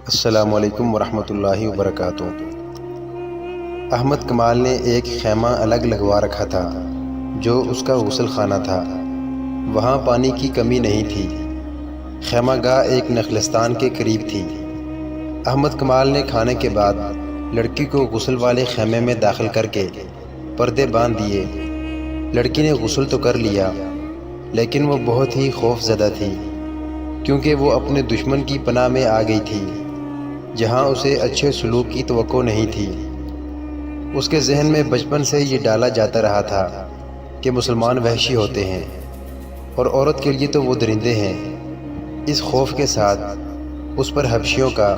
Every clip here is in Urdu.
السلام علیکم ورحمۃ اللہ وبرکاتہ۔ احمد کمال نے ایک خیمہ الگ لگوا رکھا تھا جو اس کا غسل خانہ تھا۔ وہاں پانی کی کمی نہیں تھی۔ خیمہ گاہ ایک نخلستان کے قریب تھی۔ احمد کمال نے کھانے کے بعد لڑکی کو غسل والے خیمے میں داخل کر کے پردے باندھ دیے۔ لڑکی نے غسل تو کر لیا لیکن وہ بہت ہی خوف زدہ تھی کیونکہ وہ اپنے دشمن کی پناہ میں آ گئی تھی جہاں اسے اچھے سلوک کی توقع نہیں تھی۔ اس کے ذہن میں بچپن سے یہ ڈالا جاتا رہا تھا کہ مسلمان وحشی ہوتے ہیں اور عورت کے لیے تو وہ درندے ہیں۔ اس خوف کے ساتھ اس پر حبشیوں کا،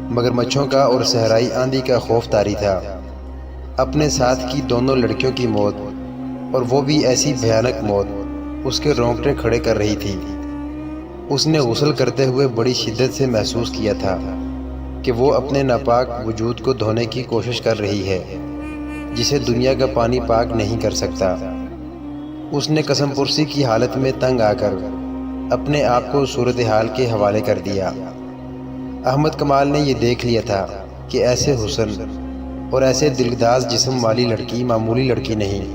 مگرمچھوں کا اور صحرائی آندھی کا خوف طاری تھا۔ اپنے ساتھ کی دونوں لڑکیوں کی موت، اور وہ بھی ایسی بھیانک موت، اس کے رونگٹے کھڑے کر رہی تھی۔ اس نے غسل کرتے ہوئے بڑی شدت سے محسوس کیا تھا کہ وہ اپنے ناپاک وجود کو دھونے کی کوشش کر رہی ہے جسے دنیا کا پانی پاک نہیں کر سکتا۔ اس نے قسم پرسی کی حالت میں تنگ آ کر اپنے آپ کو صورتحال کے حوالے کر دیا۔ احمد کمال نے یہ دیکھ لیا تھا کہ ایسے حسن اور ایسے دلگداز جسم والی لڑکی معمولی لڑکی نہیں۔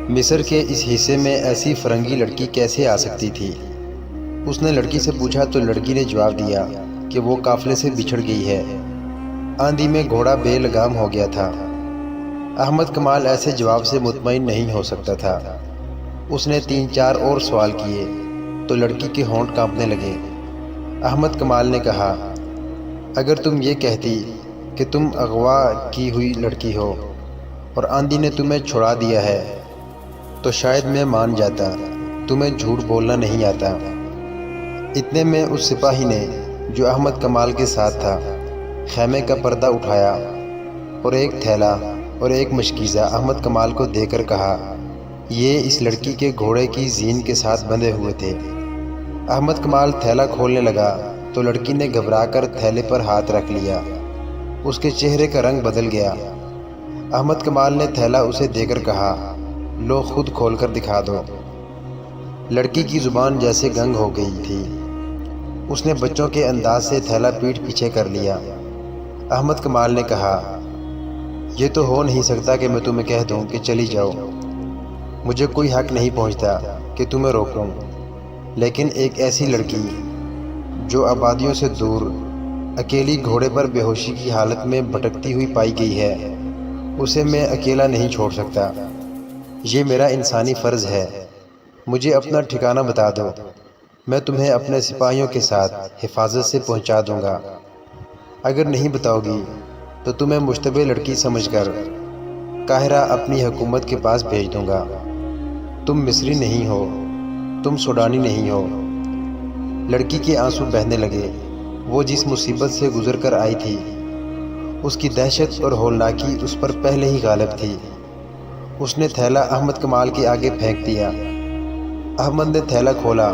مصر کے اس حصے میں ایسی فرنگی لڑکی کیسے آ سکتی تھی؟ اس نے لڑکی سے پوچھا تو لڑکی نے جواب دیا کہ وہ قافلے سے بچھڑ گئی ہے۔ آندھی میں گھوڑا بے لگام ہو گیا تھا۔ احمد کمال ایسے جواب سے مطمئن نہیں ہو سکتا تھا۔ اس نے 3-4 اور سوال کیے تو لڑکی کے ہونٹ کانپنے لگے۔ احمد کمال نے کہا، اگر تم یہ کہتی کہ تم اغوا کی ہوئی لڑکی ہو اور آندھی نے تمہیں چھڑا دیا ہے تو شاید میں مان جاتا۔ تمہیں جھوٹ بولنا نہیں آتا۔ اتنے میں اس سپاہی نے جو احمد کمال کے ساتھ تھا خیمے کا پردہ اٹھایا اور ایک تھیلا اور ایک مشکیزہ احمد کمال کو دے کر کہا، یہ اس لڑکی کے گھوڑے کی زین کے ساتھ بندھے ہوئے تھے۔ احمد کمال تھیلا کھولنے لگا تو لڑکی نے گھبرا کر تھیلے پر ہاتھ رکھ لیا۔ اس کے چہرے کا رنگ بدل گیا۔ احمد کمال نے تھیلا اسے دے کر کہا، لو خود کھول کر دکھا دو۔ لڑکی کی زبان جیسے گنگ ہو گئی تھی۔ اس نے بچوں کے انداز سے تھیلا پیٹھ پیچھے کر لیا۔ احمد کمال نے کہا، یہ تو ہو نہیں سکتا کہ میں تمہیں کہہ دوں کہ چلی جاؤ۔ مجھے کوئی حق نہیں پہنچتا کہ تمہیں روکوں، لیکن ایک ایسی لڑکی جو آبادیوں سے دور اکیلی گھوڑے پر بے ہوشی کی حالت میں بھٹکتی ہوئی پائی گئی ہے، اسے میں اکیلا نہیں چھوڑ سکتا۔ یہ میرا انسانی فرض ہے۔ مجھے اپنا ٹھکانہ بتا دو، میں تمہیں اپنے سپاہیوں کے ساتھ حفاظت سے پہنچا دوں گا۔ اگر نہیں بتاؤ گی تو تمہیں مشتبہ لڑکی سمجھ کر قاہرہ اپنی حکومت کے پاس بھیج دوں گا۔ تم مصری نہیں ہو، تم سوڈانی نہیں ہو۔ لڑکی کے آنسو بہنے لگے۔ وہ جس مصیبت سے گزر کر آئی تھی اس کی دہشت اور ہولناکی اس پر پہلے ہی غالب تھی۔ اس نے تھیلا احمد کمال کے آگے پھینک دیا۔ احمد نے تھیلا کھولا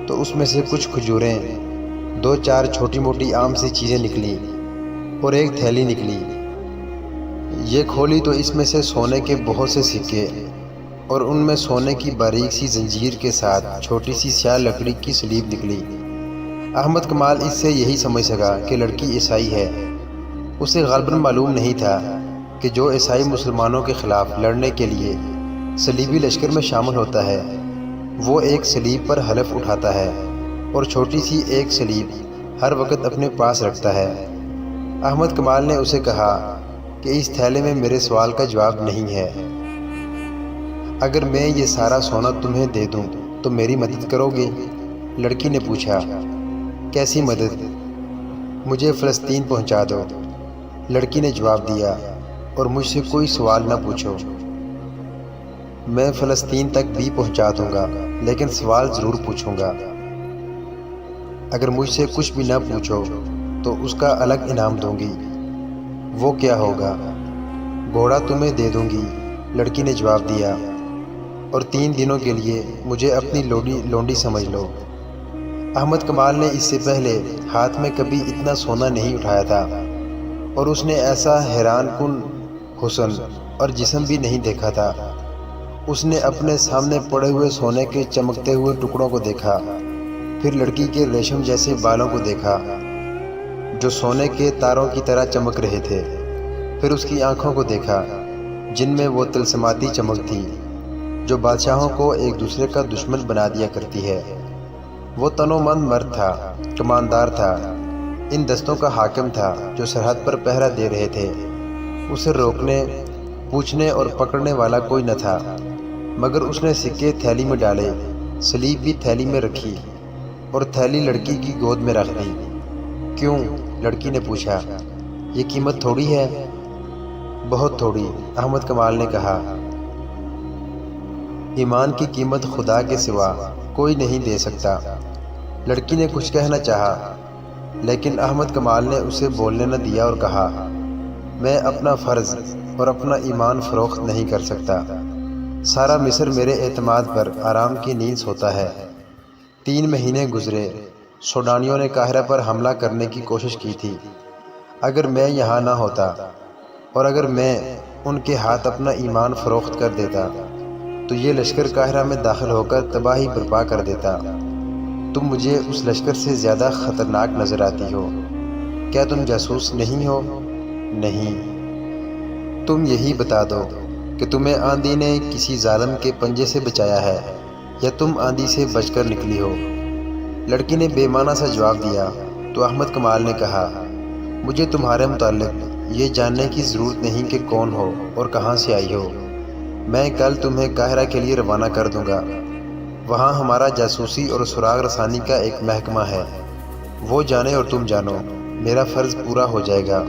تو اس میں سے کچھ کھجوریں، 2-4 چھوٹی موٹی عام سی چیزیں نکلی اور ایک تھیلی نکلی۔ یہ کھولی تو اس میں سے سونے کے بہت سے سکے اور ان میں سونے کی باریک سی زنجیر کے ساتھ چھوٹی سی سیاہ لکڑی کی سلیب نکلی۔ احمد کمال اس سے یہی سمجھ سکا کہ لڑکی عیسائی ہے۔ اسے غالباً معلوم نہیں تھا کہ جو عیسائی مسلمانوں کے خلاف لڑنے کے لیے صلیبی لشکر میں شامل ہوتا ہے وہ ایک صلیب پر حلف اٹھاتا ہے اور چھوٹی سی ایک صلیب ہر وقت اپنے پاس رکھتا ہے۔ احمد کمال نے اسے کہا کہ اس تھیلے میں میرے سوال کا جواب نہیں ہے۔ اگر میں یہ سارا سونا تمہیں دے دوں تو میری مدد کرو گے؟ لڑکی نے پوچھا، کیسی مدد؟ مجھے فلسطین پہنچا دو۔ لڑکی نے جواب دیا، اور مجھ سے کوئی سوال نہ پوچھو۔ میں فلسطین تک بھی پہنچا دوں گا لیکن سوال ضرور پوچھوں گا۔ اگر مجھ سے کچھ بھی نہ پوچھو تو اس کا الگ انعام دوں گی۔ وہ کیا ہوگا؟ گھوڑا تمہیں دے دوں گی، لڑکی نے جواب دیا، اور 3 دنوں کے لیے مجھے اپنی لونڈی سمجھ لو۔ احمد کمال نے اس سے پہلے ہاتھ میں کبھی اتنا سونا نہیں اٹھایا تھا اور اس نے ایسا حیران کن حسن اور جسم بھی نہیں دیکھا تھا۔ اس نے اپنے سامنے پڑے ہوئے سونے کے چمکتے ہوئے ٹکڑوں کو دیکھا، پھر لڑکی کے ریشم جیسے بالوں کو دیکھا جو سونے کے تاروں کی طرح چمک رہے تھے۔ پھر اس کی آنکھوں کو دیکھا جن میں وہ طلسماتی چمک تھی جو بادشاہوں کو ایک دوسرے کا دشمن بنا دیا کرتی ہے۔ وہ تنومند مرد تھا، کماندار تھا، ان دستوں کا حاکم تھا جو سرحد پر پہرا دے رہے تھے۔ اسے روکنے، پوچھنے اور پکڑنے والا کوئی نہ تھا، مگر اس نے سکے تھیلی میں ڈالے، سلیب بھی تھیلی میں رکھی اور تھیلی لڑکی کی گود میں رکھ دی۔ کیوں؟ لڑکی نے پوچھا۔ یہ قیمت تھوڑی ہے؟ بہت تھوڑی، احمد کمال نے کہا۔ ایمان کی قیمت خدا کے سوا کوئی نہیں دے سکتا۔ لڑکی نے کچھ کہنا چاہا لیکن احمد کمال نے اسے بولنے نہ دیا اور کہا، میں اپنا فرض اور اپنا ایمان فروخت نہیں کر سکتا۔ سارا مصر میرے اعتماد پر آرام کی نیند سوتا ہے۔ 3 مہینے گزرے، سوڈانیوں نے قاہرہ پر حملہ کرنے کی کوشش کی تھی۔ اگر میں یہاں نہ ہوتا اور اگر میں ان کے ہاتھ اپنا ایمان فروخت کر دیتا تو یہ لشکر قاہرہ میں داخل ہو کر تباہی برپا کر دیتا۔ تم مجھے اس لشکر سے زیادہ خطرناک نظر آتی ہو۔ کیا تم جاسوس نہیں ہو؟ نہیں۔ تم یہی بتا دو کہ تمہیں آندھی نے کسی ظالم کے پنجے سے بچایا ہے یا تم آندھی سے بچ کر نکلی ہو۔ لڑکی نے بے معنی سا جواب دیا تو احمد کمال نے کہا، مجھے تمہارے متعلق یہ جاننے کی ضرورت نہیں کہ کون ہو اور کہاں سے آئی ہو۔ میں کل تمہیں قاہرہ کے لیے روانہ کر دوں گا۔ وہاں ہمارا جاسوسی اور سراغ رسانی کا ایک محکمہ ہے۔ وہ جانے اور تم جانو، میرا فرض پورا ہو جائے گا۔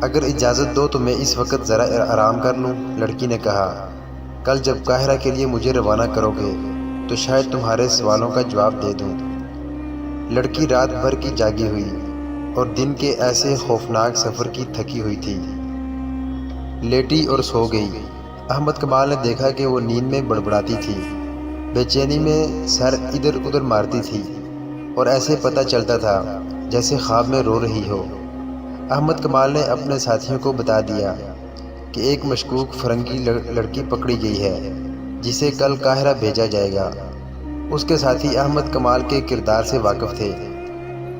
اگر اجازت دو تو میں اس وقت ذرا آرام کر لوں، لڑکی نے کہا۔ کل جب قاہرہ کے لیے مجھے روانہ کرو گے تو شاید تمہارے سوالوں کا جواب دے دوں۔ لڑکی رات بھر کی جاگی ہوئی اور دن کے ایسے خوفناک سفر کی تھکی ہوئی تھی، لیٹی اور سو گئی۔ احمد کمال نے دیکھا کہ وہ نیند میں بڑبڑاتی تھی، بے چینی میں سر ادھر ادھر مارتی تھی اور ایسے پتہ چلتا تھا جیسے خواب میں رو رہی ہو۔ احمد کمال نے اپنے ساتھیوں کو بتا دیا کہ ایک مشکوک فرنگی لڑکی پکڑی گئی ہے جسے کل قاہرہ بھیجا جائے گا۔ اس کے ساتھی احمد کمال کے کردار سے واقف تھے۔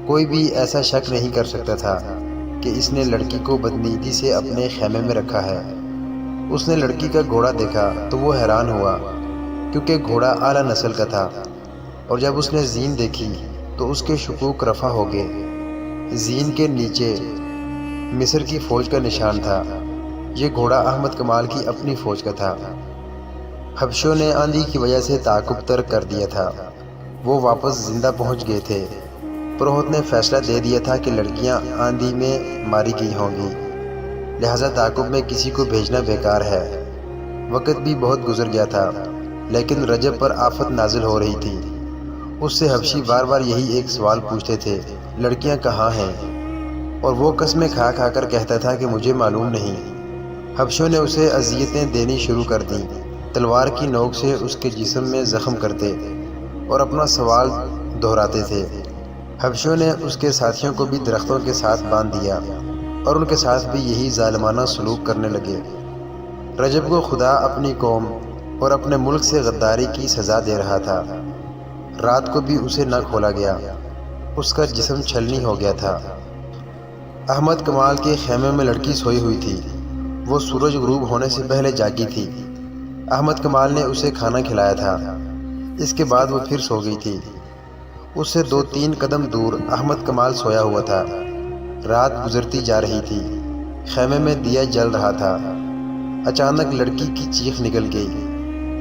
کوئی بھی ایسا شک نہیں کر سکتا تھا کہ اس نے لڑکی کو بدنیتی سے اپنے خیمے میں رکھا ہے۔ اس نے لڑکی کا گھوڑا دیکھا تو وہ حیران ہوا کیونکہ گھوڑا اعلیٰ نسل کا تھا، اور جب اس نے زین دیکھی تو اس کے شکوک رفع ہو گئے۔ زین کے نیچے مصر کی فوج کا نشان تھا۔ یہ گھوڑا احمد کمال کی اپنی فوج کا تھا۔ حبشوں نے آندھی کی وجہ سے تعاقب ترک کر دیا تھا۔ وہ واپس زندہ پہنچ گئے تھے۔ پروہت نے فیصلہ دے دیا تھا کہ لڑکیاں آندھی میں ماری گئی ہوں گی، لہذا تعاقب میں کسی کو بھیجنا بیکار ہے۔ وقت بھی بہت گزر گیا تھا لیکن رجب پر آفت نازل ہو رہی تھی۔ اس سے حبشی بار بار یہی ایک سوال پوچھتے تھے، لڑکیاں کہاں ہیں؟ اور وہ قسمیں کھا کھا کر کہتا تھا کہ مجھے معلوم نہیں۔ حبشوں نے اسے اذیتیں دینی شروع کر دیں، تلوار کی نوک سے اس کے جسم میں زخم کرتے اور اپنا سوال دہراتے تھے۔ حبشوں نے اس کے ساتھیوں کو بھی درختوں کے ساتھ باندھ دیا اور ان کے ساتھ بھی یہی ظالمانہ سلوک کرنے لگے۔ رجب کو خدا اپنی قوم اور اپنے ملک سے غداری کی سزا دے رہا تھا۔ رات کو بھی اسے نہ کھولا گیا، اس کا جسم چھلنی ہو گیا تھا۔ احمد کمال کے خیمے میں لڑکی سوئی ہوئی تھی۔ وہ سورج غروب ہونے سے پہلے جاگی تھی۔ احمد کمال نے اسے کھانا کھلایا تھا۔ اس کے بعد وہ پھر سو گئی تھی۔ اس سے 2-3 قدم دور احمد کمال سویا ہوا تھا۔ رات گزرتی جا رہی تھی، خیمے میں دیا جل رہا تھا۔ اچانک لڑکی کی چیخ نکل گئی۔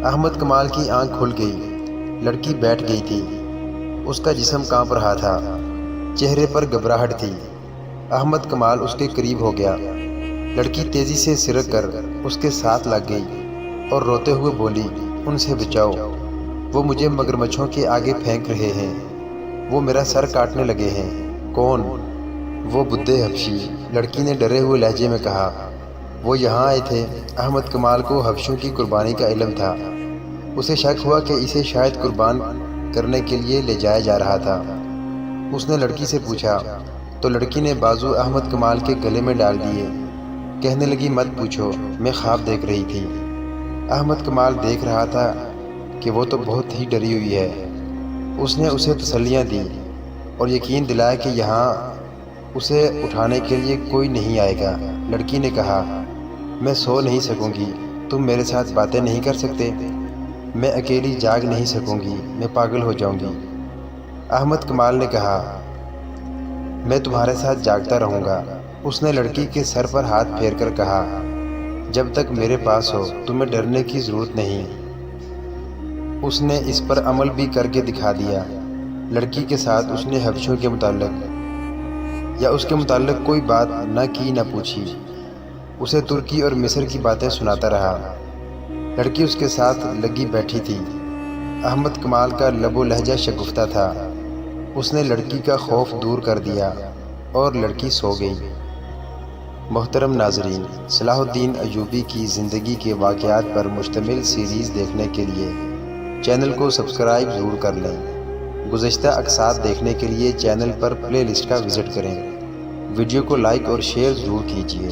احمد کمال کی آنکھ کھل گئی۔ لڑکی بیٹھ گئی تھی، اس کا جسم کانپ رہا تھا، چہرے پر گھبراہٹ تھی۔ احمد کمال اس کے قریب ہو گیا۔ لڑکی تیزی سے سرک کر اس کے ساتھ لگ گئی اور روتے ہوئے بولی، ان سے بچاؤ، وہ مجھے مگرمچھوں کے آگے پھینک رہے ہیں، وہ میرا سر کاٹنے لگے ہیں۔ کون؟ وہ بدھے حبشی، لڑکی نے ڈرے ہوئے لہجے میں کہا۔ وہ یہاں آئے تھے۔ احمد کمال کو حبشوں کی قربانی کا علم تھا۔ اسے شک ہوا کہ اسے شاید قربان کرنے کے لیے لے جایا جا رہا تھا۔ اس نے لڑکی سے پوچھا تو لڑکی نے بازو احمد کمال کے گلے میں ڈال دیے، کہنے لگی، مت پوچھو، میں خواب دیکھ رہی تھی۔ احمد کمال دیکھ رہا تھا کہ وہ تو بہت ہی ڈری ہوئی ہے۔ اس نے اسے تسلیاں دی اور یقین دلایا کہ یہاں اسے اٹھانے کے لیے کوئی نہیں آئے گا۔ لڑکی نے کہا، میں سو نہیں سکوں گی، تم میرے ساتھ باتیں نہیں کر سکتے؟ میں اکیلی جاگ نہیں سکوں گی، میں پاگل ہو جاؤں گی۔ احمد کمال نے کہا، میں تمہارے ساتھ جاگتا رہوں گا۔ اس نے لڑکی کے سر پر ہاتھ پھیر کر کہا، جب تک میرے پاس ہو تمہیں ڈرنے کی ضرورت نہیں۔ اس نے اس پر عمل بھی کر کے دکھا دیا۔ لڑکی کے ساتھ اس نے حبشوں کے متعلق یا اس کے متعلق کوئی بات نہ کی نہ پوچھی، اسے ترکی اور مصر کی باتیں سناتا رہا۔ لڑکی اس کے ساتھ لگی بیٹھی تھی۔ احمد کمال کا لب و لہجہ شگفتہ تھا۔ اس نے لڑکی کا خوف دور کر دیا اور لڑکی سو گئی۔ محترم ناظرین، صلاح الدین ایوبی کی زندگی کے واقعات پر مشتمل سیریز دیکھنے کے لیے چینل کو سبسکرائب ضرور کر لیں۔ گزشتہ اقساط دیکھنے کے لیے چینل پر پلے لسٹ کا وزٹ کریں۔ ویڈیو کو لائک اور شیئر ضرور کیجیے۔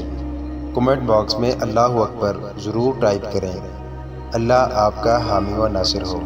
کمنٹ باکس میں اللہ اکبر ضرور ٹائپ کریں۔ اللہ آپ کا حامی و ناصر ہو۔